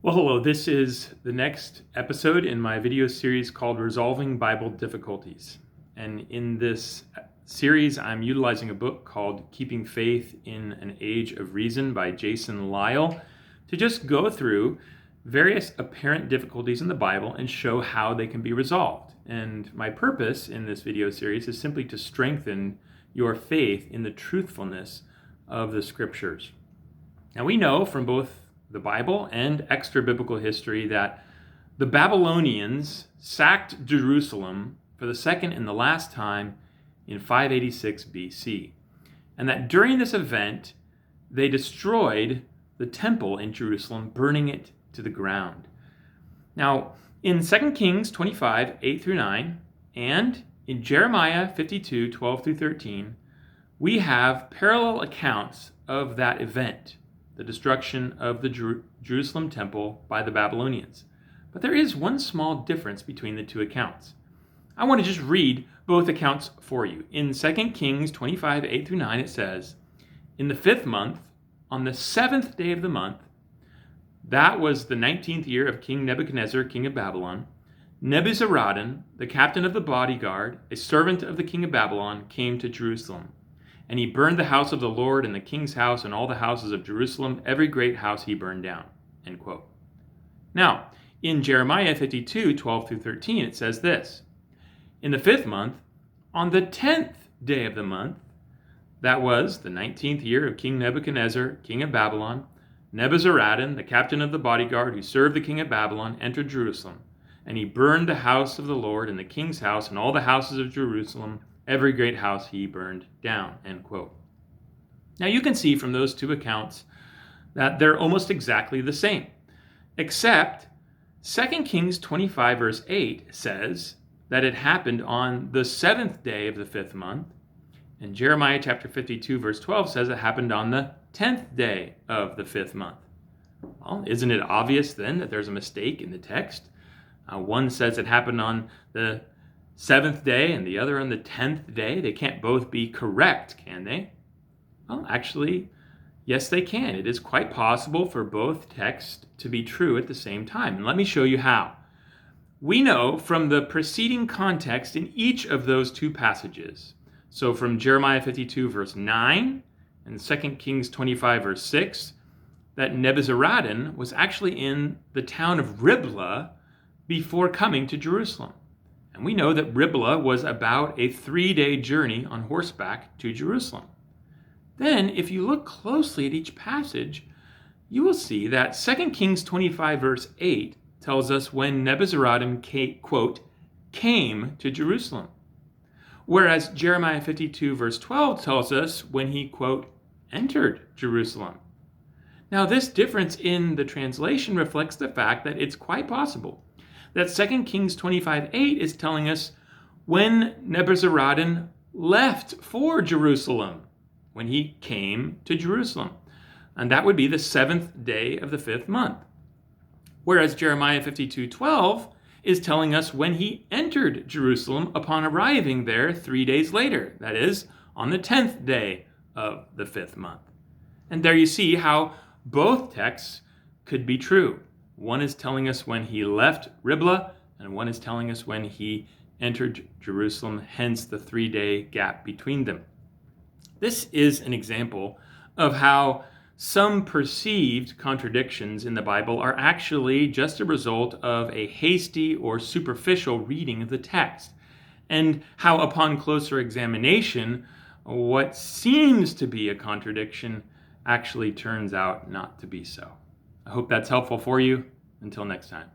Well, hello. This is the next episode in my video series called Resolving Bible Difficulties. And in this series, I'm utilizing a book called Keeping Faith in an Age of Reason by Jason Lisle to just go through various apparent difficulties in the Bible and show how they can be resolved. And my purpose in this video series is simply to strengthen your faith in the truthfulness of the Scriptures. Now, we know from both the Bible and extra biblical history that the Babylonians sacked Jerusalem for the second and the last time in 586 BC. And that during this event, they destroyed the temple in Jerusalem, burning it to the ground. Now, in 2 Kings 25, 8 through 9, and in Jeremiah 52, 12 through 13, we have parallel accounts of that event, the destruction of the Jerusalem temple by the Babylonians. But there is one small difference between the two accounts. I want to just read both accounts for you. In 2 Kings 25, 8 through 9, it says, "In the 5th month, on the 7th day of the month, that was the 19th year of King Nebuchadnezzar, king of Babylon, Nebuzaradan, the captain of the bodyguard, a servant of the king of Babylon, came to Jerusalem. And he burned the house of the Lord and the king's house and all the houses of Jerusalem. Every great house he burned down." End quote. Now, in Jeremiah 52, 12 through 13, it says this, "In the 5th month, on the 10th day of the month, that was the 19th year of King Nebuchadnezzar, king of Babylon, Nebuzaradan, the captain of the bodyguard who served the king of Babylon, entered Jerusalem. And he burned the house of the Lord and the king's house and all the houses of Jerusalem. Every great house he burned down." End quote. Now you can see from those two accounts that they're almost exactly the same, except 2 Kings 25 verse 8 says that it happened on the 7th day of the 5th month, and Jeremiah chapter 52 verse 12 says it happened on the 10th day of the 5th month. Well, isn't it obvious then that there's a mistake in the text? One says it happened on the 7th day and the other on the 10th day. They can't both be correct, can they? Well, actually, yes, they can. It is quite possible for both texts to be true at the same time. And let me show you how. We know from the preceding context in each of those two passages, so from Jeremiah 52 verse 9 and 2 Kings 25 verse 6, that Nebuzaradan was actually in the town of Riblah before coming to Jerusalem. And we know that Riblah was about a 3-day journey on horseback to Jerusalem. Then, if you look closely at each passage, you will see that 2 Kings 25 verse 8 tells us when Nebuzaradan, quote, came to Jerusalem. Whereas Jeremiah 52 verse 12 tells us when he, quote, entered Jerusalem. Now, this difference in the translation reflects the fact that it's quite possible that 2 Kings 25:8 is telling us when Nebuzaradan left for Jerusalem, when he came to Jerusalem. And that would be the 7th day of the 5th month. Whereas Jeremiah 52:12 is telling us when he entered Jerusalem upon arriving there 3 days later, that is, on the 10th day of the 5th month. And there you see how both texts could be true. One is telling us when he left Riblah, and one is telling us when he entered Jerusalem, hence the 3-day gap between them. This is an example of how some perceived contradictions in the Bible are actually just a result of a hasty or superficial reading of the text, and how upon closer examination, what seems to be a contradiction actually turns out not to be so. I hope that's helpful for you. Until next time.